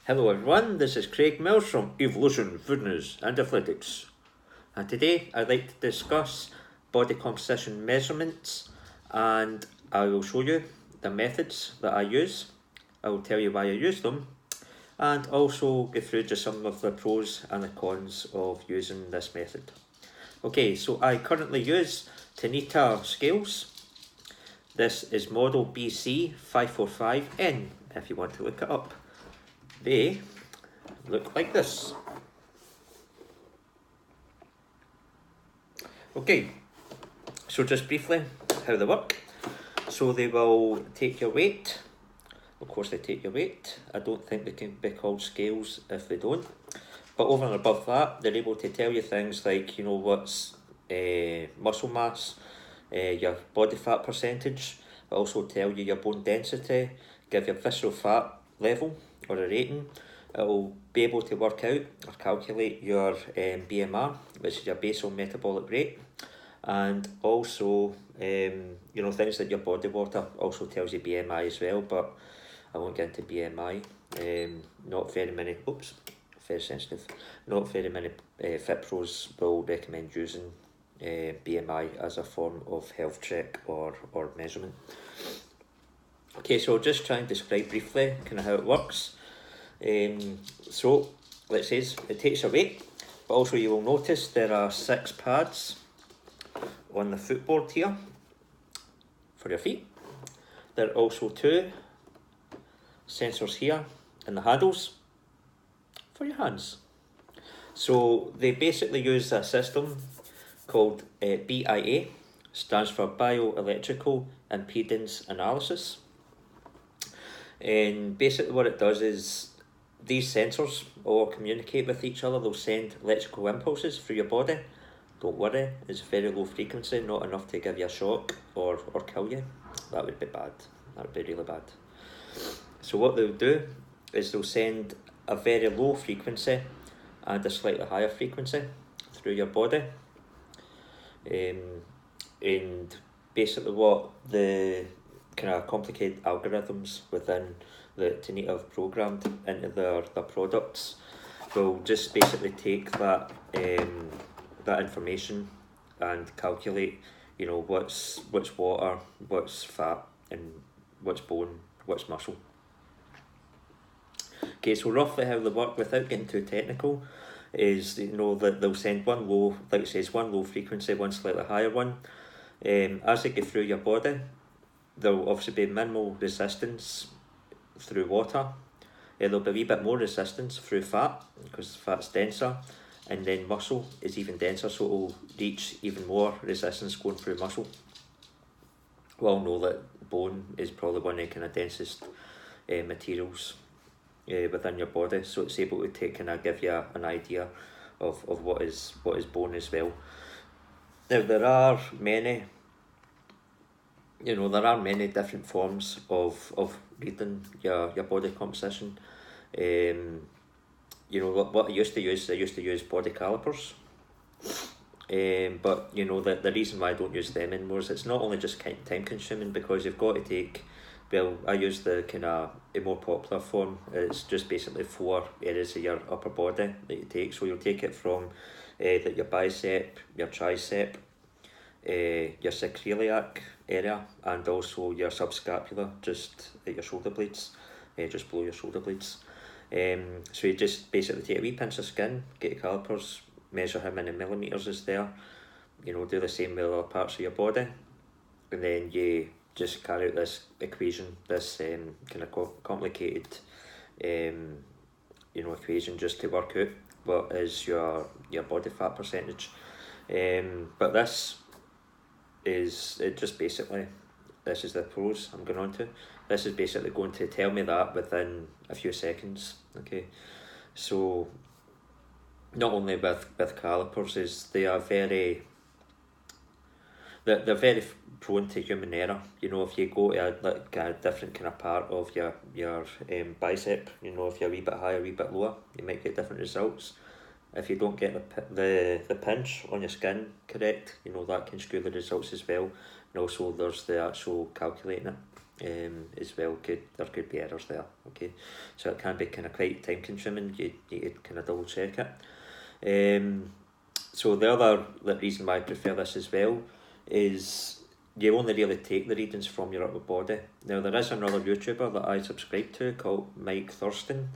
Hello everyone, this is Craig Mills from Evolution, Fitness and Athletics. And today I'd like to discuss body composition measurements, and I will show you the methods that I use. I will tell you why I use them, and also go through just some of the pros and the cons of using this method. Okay, so I currently use Tanita scales. This is model BC-545N if you want to look it up. They look like this. Okay, so just briefly how they work. So they will take your weight. Of course they take your weight. I don't think they can be called scales if they don't. But over and above that, they're able to tell you things like, what's muscle mass, your body fat percentage. They'll also tell you your bone density, give you a visceral fat level or a rating. It will be able to work out or calculate your BMR, which is your basal metabolic rate, and also things like your body water. Also tells you BMI as well, but I won't get into BMI. Not very many. Very sensitive. Not very many fit pros will recommend using BMI as a form of health check or measurement. Okay, so I'll just try and describe briefly kind of how it works. So let's say it takes your weight, but also you will notice there are 6 pads on the footboard here for your feet. There are also 2 sensors here in the handles for your hands. So they basically use a system called BIA, stands for Bioelectrical Impedance Analysis. And basically what it does is these sensors all communicate with each other. They'll send electrical impulses through your body. Don't worry, it's very low frequency, not enough to give you a shock or kill you. That would be bad. That would be really bad. So what they'll do is they'll send a very low frequency and a slightly higher frequency through your body. And basically what the kind of complicated algorithms within the Tanita have programmed into their products will just basically take that that information and calculate, what's water, what's fat, and what's bone, what's muscle. Okay, so roughly how they work without getting too technical is, that they'll send one low, like it says, one low frequency, one slightly higher one. As they go through your body, there'll obviously be minimal resistance through water. There'll be a wee bit more resistance through fat, because fat's denser, and then muscle is even denser, so it'll reach even more resistance going through muscle. We all know that bone is probably one of the kind of densest materials within your body, so it's able to give you an idea of what is bone as well. Now there are many different forms of reading your body composition. What I used to use body calipers. But the reason why I don't use them anymore is it's not only just time consuming, because you've got to take, I use the kind of a more popular form. It's just basically 4 areas of your upper body that you take. So you'll take it from your bicep, your tricep, your sacroiliac area, and also your subscapular, just at your shoulder blades, just below your shoulder blades. So you just basically take a wee pinch of skin, get your calipers, measure how many millimeters is there, do the same with other parts of your body, and then you just carry out this equation, this kind of complicated equation just to work out what is your body fat percentage. But this is it. Just basically, this is the pros I'm going on to. This is basically going to tell me that within a few seconds. Okay, so not only with calipers, is they are they're very prone to human error. If you go to a different kind of part of your bicep, if you're a wee bit higher, a wee bit lower, you might get different results. If you don't get the pinch on your skin correct, that can screw the results as well. and also there's the actual calculating it as well. There could be errors there, okay, so it can be kind of quite time consuming. You need to kind of double check it. So the other reason why I prefer this as well is you only really take the readings from your upper body. Now there is another YouTuber that I subscribe to called Mike Thurston.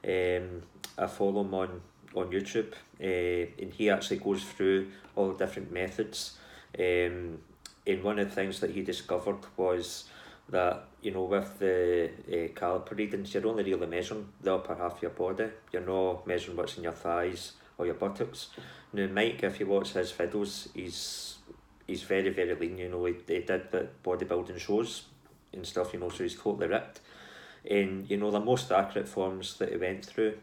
I follow him on YouTube, and he actually goes through all the different methods. And one of the things that he discovered was that, you know, with the caliper readings, you're only really measuring the upper half of your body. You're not measuring what's in your thighs or your buttocks. Now Mike, if you watch his videos, he's very, very lean. You know, he did the bodybuilding shows and stuff, you know, so he's totally ripped. And, you know, the most accurate forms that he went through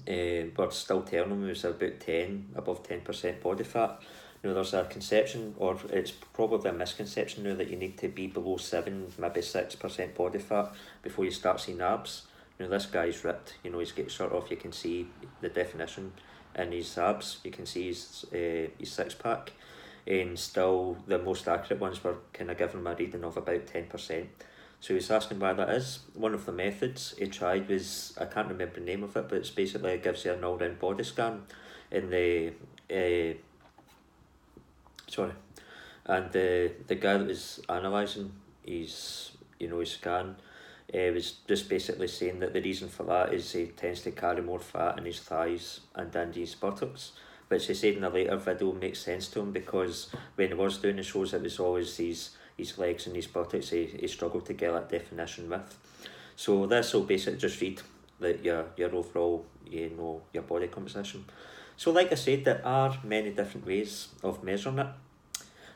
were still telling him he was above 10% body fat. Now there's a conception, or it's probably a misconception now, that you need to be below 7, maybe 6% body fat before you start seeing abs. Now this guy's ripped, you know, he's got sort of, you can see the definition in his abs, you can see his six pack, and still the most accurate ones were kind of giving him a reading of about 10%. So he's asking why that is. One of the methods he tried was, I can't remember the name of it, but it's basically, it gives you an all-round body scan, and the guy that was analysing his scan was just basically saying that the reason for that is he tends to carry more fat in his thighs and in his buttocks, which he said in a later video makes sense to him, because when he was doing the shows, it was always his legs and his buttocks he struggled to get that definition with. So this will basically just read that your overall, you know, your body composition. So like I said, there are many different ways of measuring it.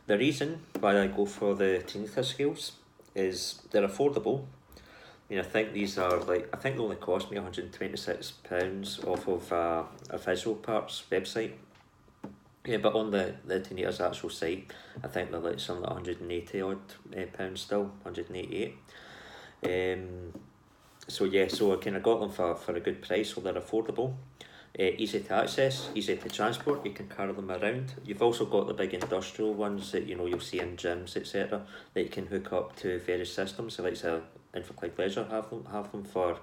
The reason why I go for the Tanita scales is they're affordable. I mean, I think these are I think they only cost me £126 off of a Visual Parts website. Yeah, but on the Tanita's actual site, I think they're like something like £180 still, 188. So yeah, so I kind of got them for a good price, so they're affordable. Easy to access, easy to transport, you can carry them around. You've also got the big industrial ones that, you know, you'll see in gyms, etc., that you can hook up to various systems. So like Infoclick Leisure have them for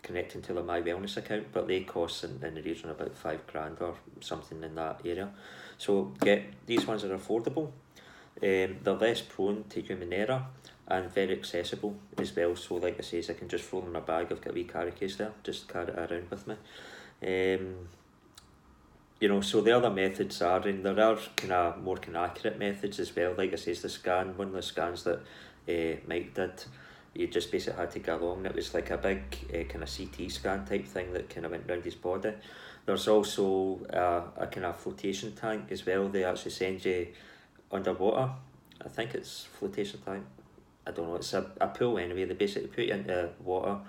connecting to their My Wellness account, but they cost in the region of about £5,000 or something in that area. So these ones are affordable. They're less prone to human error and very accessible as well. So like I say, I can just throw them in my bag. I've got a wee carry case there, just carry it around with me. You know, so the other methods are, and there are kind of more accurate methods as well. Like I say, the scan, one of the scans that Mike did, you just basically had to go along. It was like a big kind of CT scan type thing that kind of went round his body. There's also a kind of flotation tank as well. They actually send you underwater. I think it's flotation tank. I don't know, it's a pool anyway. They basically put you into water,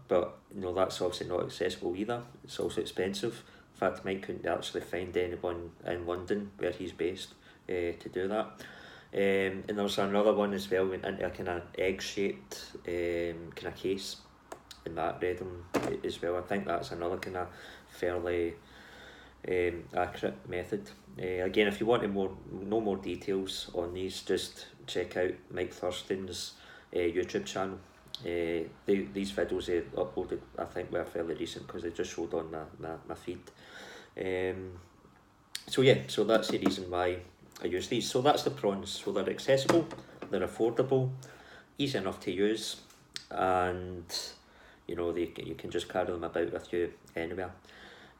but you know, that's obviously not accessible either. It's also expensive. In fact, Mike couldn't actually find anyone in London, where he's based, to do that. And there's another one as well, went into a kind of egg-shaped kind of case, and that read them as well. I think that's another kind of fairly accurate method. Again, if you want know more details on these, just check out Mike Thurston's YouTube channel. These videos they uploaded, I think, were fairly recent because they just showed on my feed. So yeah, so that's the reason why I use these. So that's the prawns. So they're accessible, they're affordable, easy enough to use, and you know, you can just carry them about with you anywhere.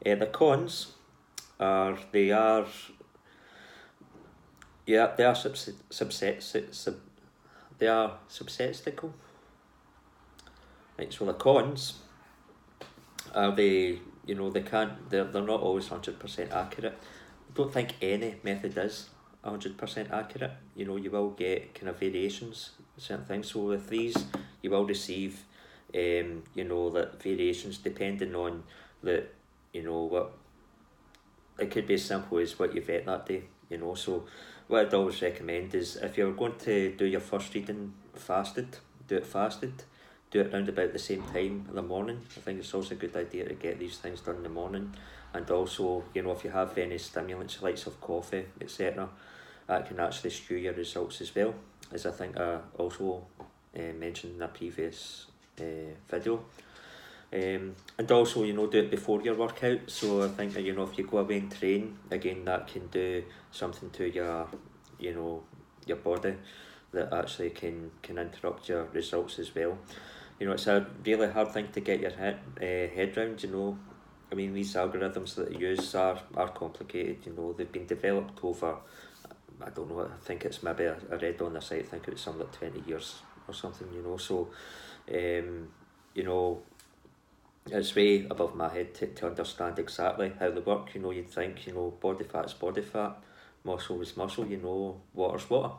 The cons are they are susceptible. Right, so the cons are they're not always 100% accurate. I don't think any method is 100% accurate. You know, you will get kind of variations, certain things. So with these, you will receive that variations depending on what it could be as simple as what you've ate that day. You know, so what I'd always recommend is, if you're going to do your first reading do it fasted. Do it around about the same time in the morning. I think it's also a good idea to get these things done in the morning. And also, you know, if you have any stimulants, likes of coffee, etc., that can actually skew your results as well, as I think I also mentioned in a previous video. And also, you know, do it before your workout. So I think that, you know, if you go away and train, again, that can do something to your, you know, your body that actually can interrupt your results as well. You know, it's a really hard thing to get your head round, you know. I mean, these algorithms that they use are complicated, you know. They've been developed over, I don't know, I think it's maybe, I read on the site, I think it was something like 20 years or something, you know. So, you know, it's way above my head to understand exactly how they work. You know, you'd think, you know, body fat's body fat, muscle is muscle, you know, water's water.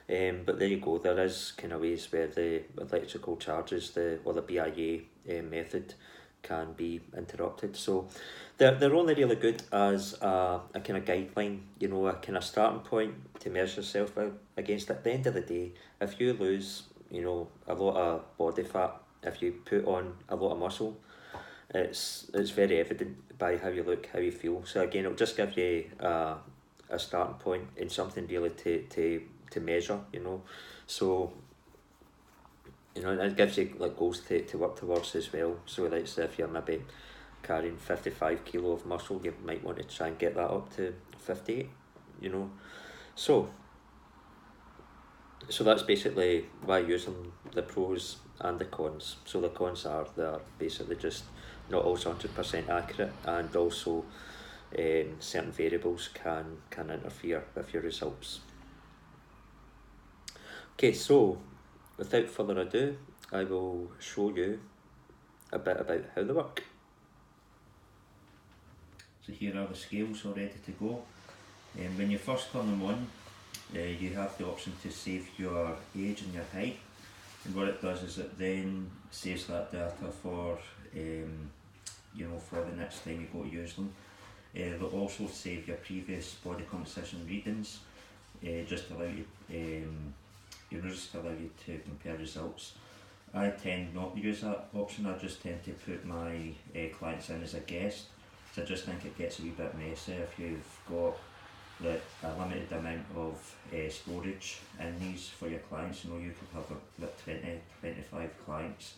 But there you go, there is kind of ways where the electrical charges, or the BIA method can be interrupted. So they're only really good as a kind of guideline, you know, a kind of starting point to measure yourself against. At the end of the day, if you lose, you know, a lot of body fat, if you put on a lot of muscle, it's very evident by how you look, how you feel. So again, it'll just give you a starting point and something really to measure, you know. So, you know, it gives you like goals to work towards as well. So like, say if you're maybe carrying 55 kilo of muscle, you might want to try and get that up to 58, you know. So that's basically why using the pros and the cons. So the cons are they're basically just not always 100% accurate, and also certain variables can interfere with your results. Okay, so without further ado, I will show you a bit about how they work. So here are the scales all ready to go. And when you first turn them on, you have the option to save your age and your height. And what it does is it then saves that data for, you know, for the next time you go to use them. They'll also save your previous body composition readings, just to allow you, just allow you to compare results. I tend not to use that option. I just tend to put my clients in as a guest. So I just think it gets a wee bit messy if you've got a limited amount of storage in these for your clients. You know, you could have like 20, 25 clients,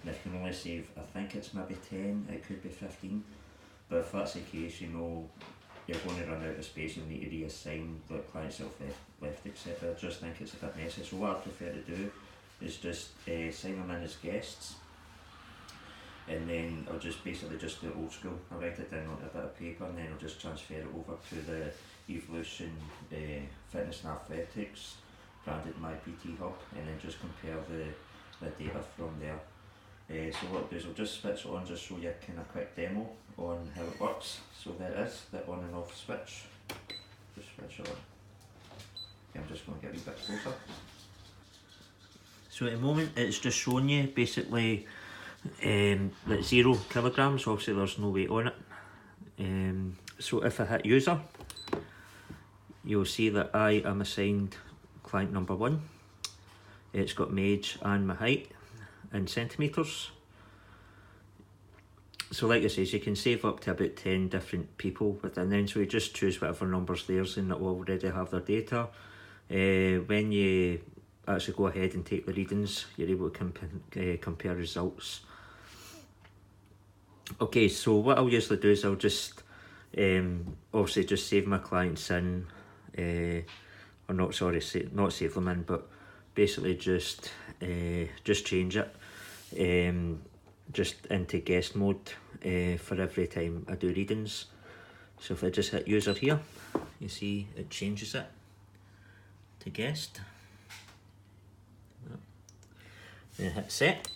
and if you can only save, I think it's maybe 10, it could be 15. But if that's the case, you know, you're going to run out of space. You'll need to reassign the clients that have left, etc. I just think it's a bit messy. So what I prefer to do is just sign them in as guests, and then I'll just basically just do it old school. I'll write it down on a bit of paper, and then I'll just transfer it over to the Evolution Fitness and Athletics branded My PT Hub, and then just compare the data from there. So what I'll do is I'll just switch it on, just show you a kind of quick demo on how it works. So there it is, the on and off switch. Just switch it on. Okay, I'm just going to get a wee bit closer. So at the moment it's just showing you basically like 0 kilograms. Obviously there's no weight on it. So if I hit user, you'll see that I am assigned client number 1. It's got my age and my height in centimetres. So like I say, you can save up to about 10 different people within then, so you just choose whatever numbers there's in that will already have their data. When you actually go ahead and take the readings, you're able to compare results. Okay, so what I'll usually do is I'll just obviously just save my clients in, or not save them in, but basically just change it just into guest mode for every time I do readings. So if I just hit user here, you see it changes it to guest. Then hit set,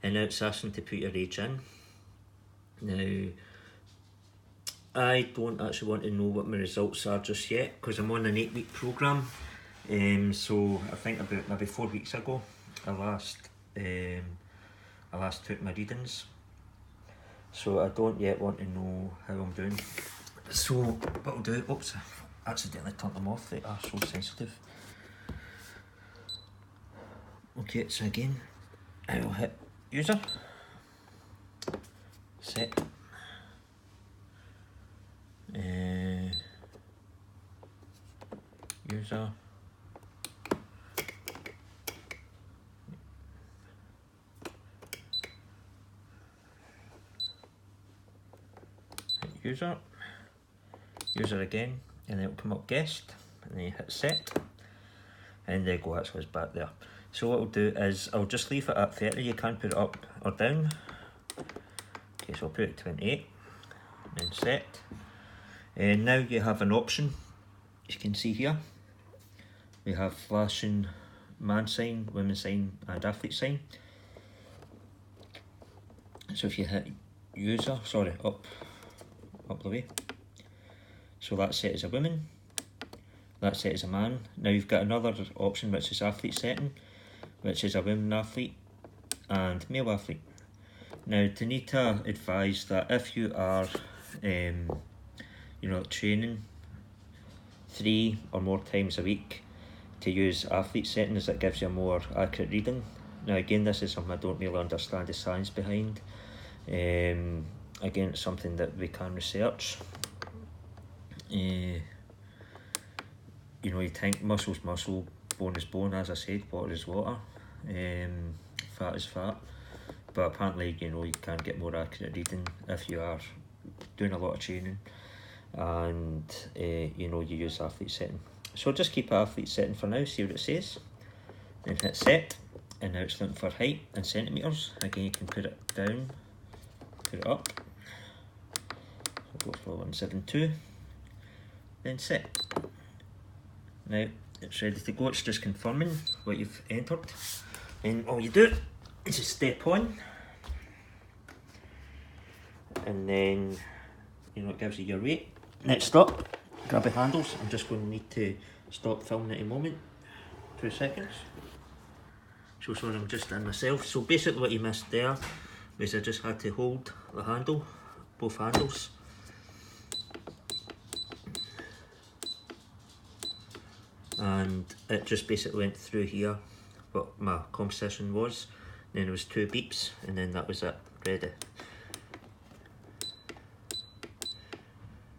and now it's asking to put your age in. Now I don't actually want to know what my results are just yet, because I'm on an 8-week programme. So I think about maybe 4 weeks ago I last took my readings, so I don't yet want to know how I'm doing. So what I'll do, oops, I accidentally turned them off, they are so sensitive. Okay, so again, I'll hit user, set, user. Hit user. User again, and then it'll come up guest, and then you hit set, and there you go, that's what's back there. So what I'll do is I'll just leave it at 30, you can put it up or down. Okay, so I'll put it 28, and then set. And now you have an option, as you can see here. We have flashing man sign, women sign, and athlete sign. So if you hit user, sorry, up the way. So that's set as a woman, that's set as a man. Now you've got another option which is athlete setting, which is a women athlete and male athlete. Now Tanita advised that if you are training 3 or more times a week, to use athlete setting, as it gives you a more accurate reading. Now again, this is something I don't really understand the science behind. Again, it's something that we can research. You think muscle's muscle, bone is bone, as I said, water is water, fat is fat, but apparently you can get more accurate reading if you are doing a lot of training and you use athlete setting. So just keep athlete setting for now, see what it says, then hit set, and now it's looking for height in centimetres. Again, you can put it down, put it up, so go for 172, then set. Now it's ready to go, it's just confirming what you've entered, and all you do is just step on, and then it gives you your weight. Next up, grab the handles. I'm just going to need to stop filming at a moment, 2 seconds. So sorry, I'm just in myself. So basically what you missed there was I just had to hold the handle, both handles, and it just basically went through here what my composition was. Then there was 2 beeps, and then that was it, ready.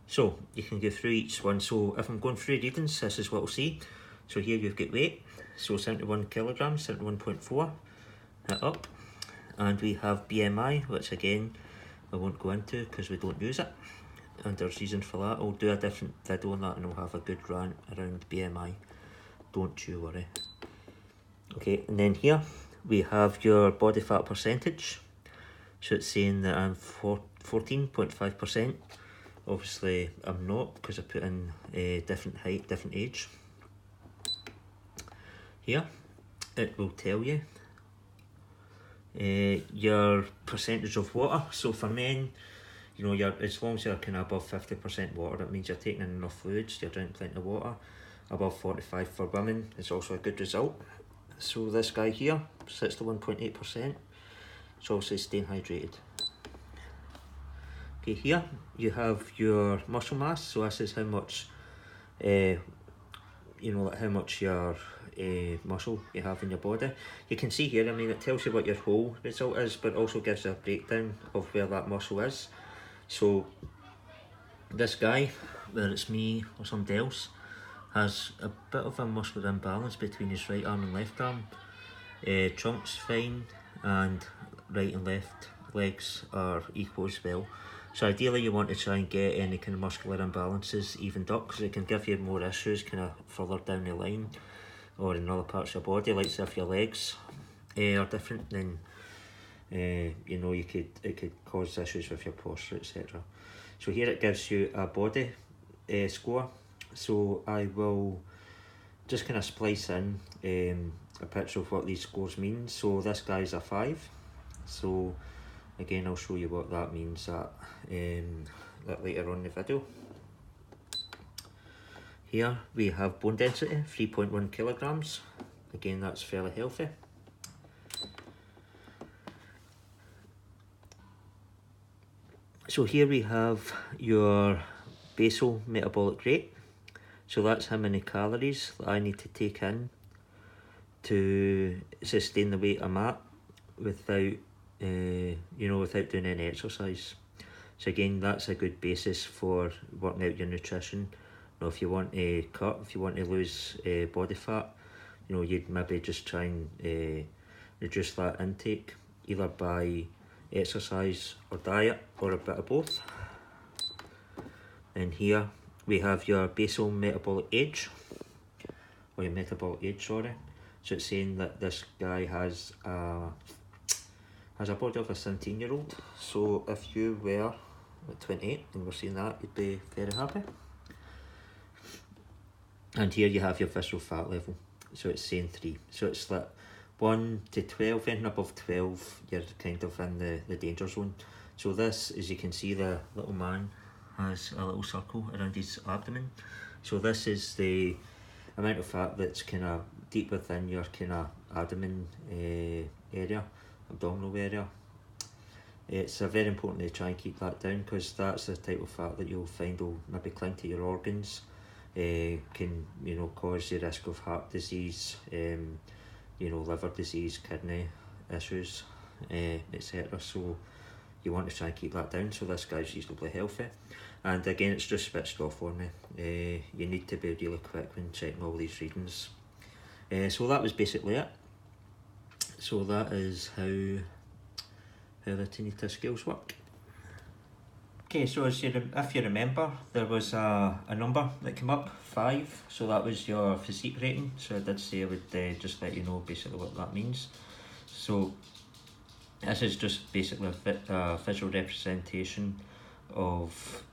So you can go through each one. So if I'm going through readings, this is what we'll see. So here you've got weight, so 71 kilograms, 71.4, hit up. And we have BMI, which again, I won't go into because we don't use it. And there's reason for that. I'll do a different video on that and I'll have a good rant around BMI. Don't you worry. Okay, and then here we have your body fat percentage. So it's saying that I'm 14.5%. Obviously I'm not, because I put in a different height, different age. Here it will tell you your percentage of water. So for men, as long as you're kind of above 50% water, it means you're taking in enough fluids, you're drinking plenty of water. Above 45 for women is also a good result. So this guy here, 61.8%, it's obviously staying hydrated. Okay, here you have your muscle mass, so this is how much, how much your muscle you have in your body. You can see here, it tells you what your whole result is, but also gives you a breakdown of where that muscle is. So this guy, whether it's me or somebody else, has a bit of a muscular imbalance between his right arm and left arm. Trunk's fine, and right and left legs are equal as well. So ideally you want to try and get any kind of muscular imbalances evened up, because it can give you more issues kind of further down the line or in other parts of your body. Like if your legs are different, then it could cause issues with your posture, etc. So here it gives you a body score. So I will just kind of splice in a picture of what these scores mean. So this guy's a 5. So again, I'll show you what that means that later on in the video. Here we have bone density, 3.1 kilograms. Again, that's fairly healthy. So here we have your basal metabolic rate. So that's how many calories that I need to take in to sustain the weight I'm at without without doing any exercise. So again, that's a good basis for working out your nutrition know, if you want to cut, if you want to lose body fat, you know, you'd maybe just try and reduce that intake, either by exercise or diet, or a bit of both. And here we have your basal metabolic age, or your metabolic age, sorry. So it's saying that this guy has a body of a 17-year-old. So if you were at 28 and were seeing that, you'd be very happy. And here you have your visceral fat level. So it's saying 3. So it's like 1 to 12, anything above 12, you're kind of in the danger zone. So this, as you can see, the little man has a little circle around his abdomen. So this is the amount of fat that's kind of deep within your kind of abdomen area, abdominal area. It's very important to try and keep that down, because that's the type of fat that you'll find will maybe cling to your organs, can, you know, cause the risk of heart disease, you know, liver disease, kidney issues, etc. So you want to try and keep that down. So this guy's reasonably healthy, and again, it's just switched off for me. You need to be really quick when checking all these readings. So that was basically it. So that is how the Tanita scales work. Okay, so if you remember, there was a number that came up, 5, so that was your physique rating. So I did say I would just let you know basically what that means. So this is just basically a visual representation of,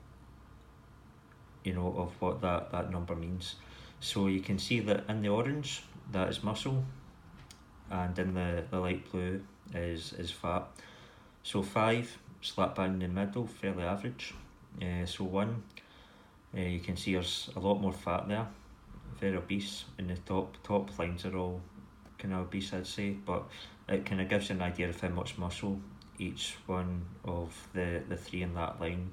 you know, of what that number means. So you can see that in the orange, that is muscle, and in the light blue is fat. So 5, slap bang in the middle, fairly average. So 1, you can see there's a lot more fat there, very obese, and the top lines are all kind of obese, I'd say, but it kind of gives you an idea of how much muscle each one of the 3 in that line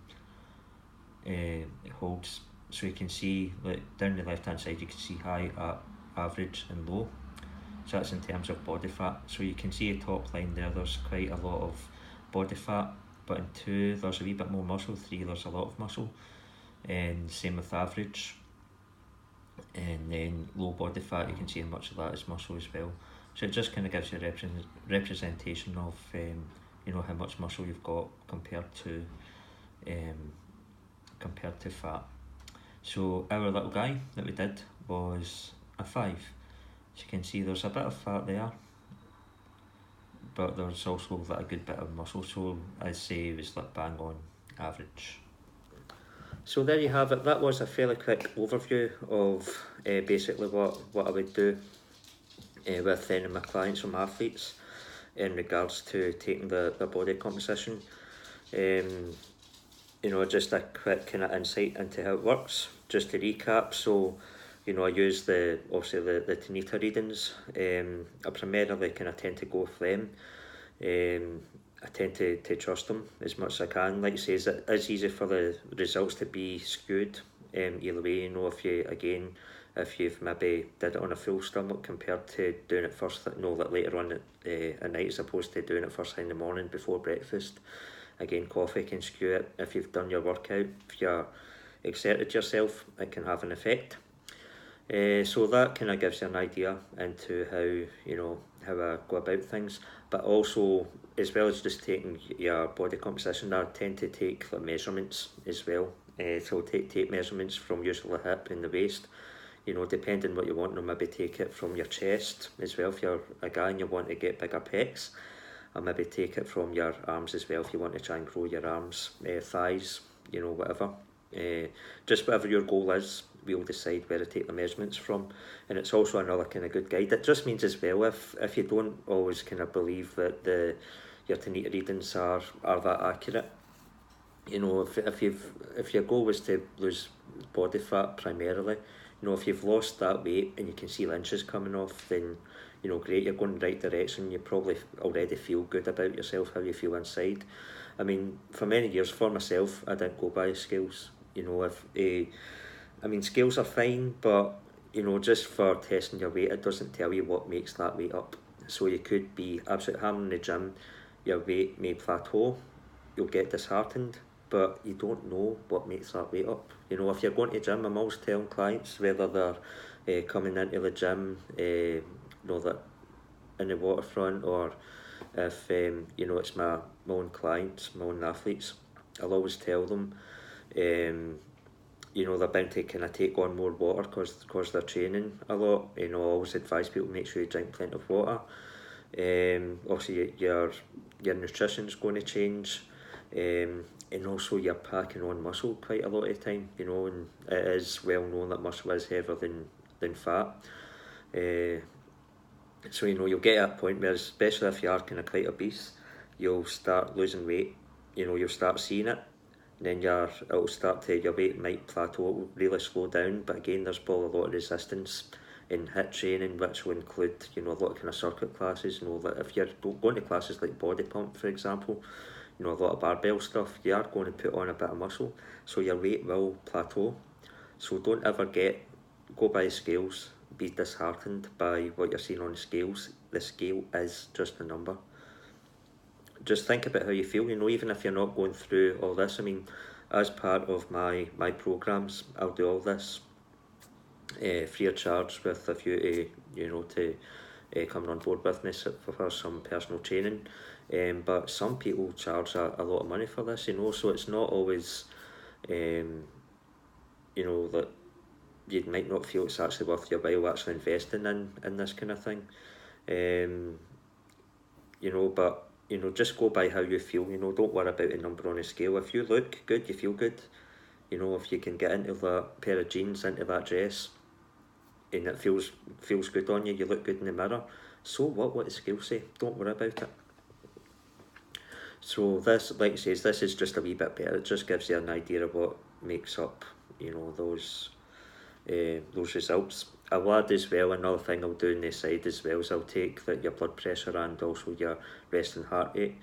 holds. So you can see, like, down the left hand side, you can see high, average and low. So that's in terms of body fat. So you can see a top line there, there's quite a lot of body fat, but in 2 there's a wee bit more muscle, 3 there's a lot of muscle, and same with average. And then low body fat, you can see how much of that is muscle as well. So it just kind of gives you a representation of you know, how much muscle you've got compared to fat. So our little guy that we did was a 5. As you can see, there's a bit of fat there, but there's also a good bit of muscle, so I'd say it was like bang on average. So there you have it. That was a fairly quick overview of basically what I would do with any of my clients or my athletes in regards to taking the body composition. You know, just a quick kind of insight into how it works. Just to recap, so, you know, I use obviously the Tanita readings. I primarily kind of tend to go with them. I tend to trust them as much as I can. Like I say, it's easy for the results to be skewed either way. You know, if you've maybe did it on a full stomach compared to doing it first, like later on at night, as opposed to doing it first thing in the morning before breakfast. Again, coffee can skew it. If you've done your workout, if you're exerted yourself, it can have an effect. So that kind of gives you an idea into how I go about things. But also, as well as just taking your body composition, I tend to take the measurements as well. So I'll take tape measurements from usually the hip and the waist. You know, depending what you want, or maybe take it from your chest as well. If you're a guy and you want to get bigger pecs, I'll maybe take it from your arms as well if you want to try and grow your arms, thighs, you know, whatever. Just whatever your goal is, we'll decide where to take the measurements from. And it's also another kind of good guide. It just means as well, if you don't always kind of believe that your Tanita readings are that accurate, you know, if your goal was to lose body fat primarily, you know, if you've lost that weight and you can see the inches coming off, then, you know, great, you're going in the right direction. You probably already feel good about yourself, how you feel inside. I mean, for many years, for myself, I didn't go by scales. You know, scales are fine, but, you know, just for testing your weight, it doesn't tell you what makes that weight up. So you could be absolutely hammering the gym, your weight may plateau, you'll get disheartened, but you don't know what makes that weight up. You know, if you're going to gym, I'm always telling clients, whether they're coming into the gym, you know, that in the waterfront, or if you know, it's my own clients, my own athletes, I'll always tell them, you know, they're bound to kind of take on more water because they're training a lot. You know, I always advise people, make sure you drink plenty of water. Obviously your nutrition's going to change, and also you're packing on muscle quite a lot of the time, you know, and it is well known that muscle is heavier than fat. So, you know, you'll get at a point where, especially if you are kind of quite obese, you'll start losing weight, you know, you'll start seeing it, and then your weight might plateau, it will really slow down, but again, there's probably a lot of resistance in HIIT training, which will include, you know, a lot of kind of circuit classes. You know, that if you're going to classes like body pump, for example, you know, a lot of barbell stuff, you are going to put on a bit of muscle, so your weight will plateau. So don't ever go by scales, be disheartened by what you're seeing on the scales. The scale is just a number. Just think about how you feel, you know, even if you're not going through all this. I mean, as part of my programs, I'll do all this free of charge, with a view to, you know, to coming on board with me for some personal training. But some people charge a lot of money for this, you know, so it's not always, you know, that you might not feel it's actually worth your while actually investing in this kind of thing. You know, but, you know, just go by how you feel, you know, don't worry about the number on a scale. If you look good, you feel good. You know, if you can get into that pair of jeans, into that dress, and it feels good on you, you look good in the mirror, so what the scale say? Don't worry about it. So this, like I says, this is just a wee bit better. It just gives you an idea of what makes up, you know, those results. I'll add as well, another thing I'll do on the side as well, is I'll take your blood pressure and also your resting heart rate.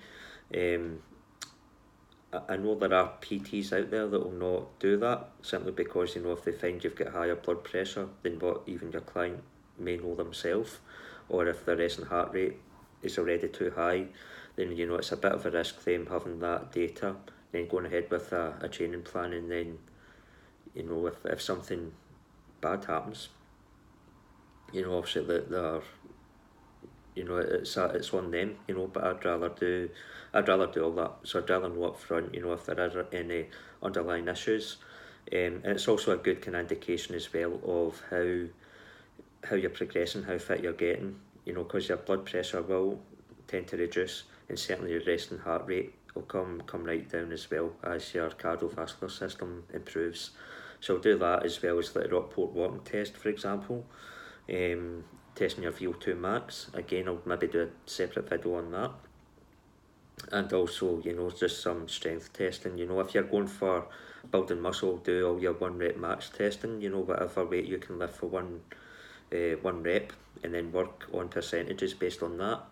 I know there are PTs out there that will not do that, simply because, you know, if they find you've got higher blood pressure than what even your client may know themselves, or if the resting heart rate is already too high, then, you know, it's a bit of a risk them having that data, then going ahead with a training plan, and then, you know, if something bad happens, you know, obviously they're, you know, it's on them, you know, but I'd rather do all that. So I'd rather know up front, you know, if there are any underlying issues. And it's also a good kind of indication as well of how you're progressing, how fit you're getting, you know, because your blood pressure will tend to reduce, and certainly your resting heart rate will come right down as well as your cardiovascular system improves. So I'll do that, as well as the Rockport walking test, for example. Testing your VO2 max. Again, I'll maybe do a separate video on that. And also, you know, just some strength testing. You know, if you're going for building muscle, do all your 1 rep max testing, you know, whatever weight you can lift for one rep, and then work on percentages based on that.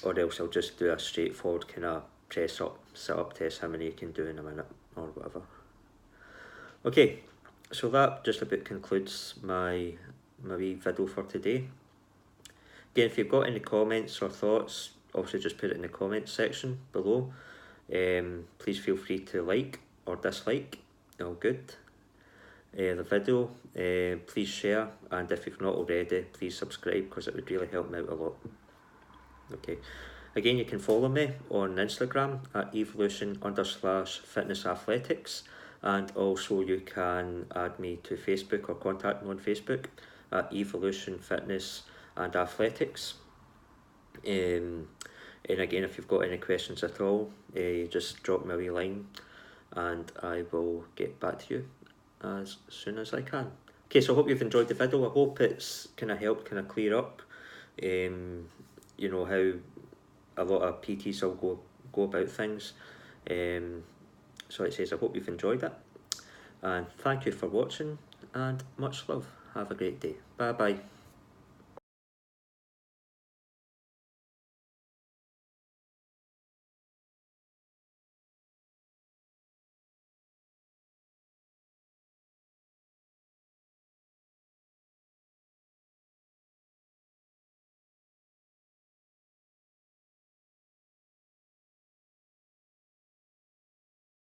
Or else I'll just do a straightforward kind of press up, sit up test, how many you can do in a minute or whatever. Okay, so that just about concludes my wee video for today. Again, if you've got any comments or thoughts, obviously just put it in the comments section below. Please feel free to like or dislike, all good, the video. Please share, and if you've not already, please subscribe, because it would really help me out a lot. Okay, again, you can follow me on Instagram at evolution_fitness athletics, and also you can add me to Facebook or contact me on Facebook at Evolution Fitness and Athletics. And again, if you've got any questions at all, just drop me a wee line and I will get back to you as soon as I can. Okay, so I hope you've enjoyed the video. I hope it's kind of helped kind of clear up, you know, how a lot of PTs will go about things. So it says, I hope you've enjoyed it, and thank you for watching, and much love. Have a great day. Bye bye.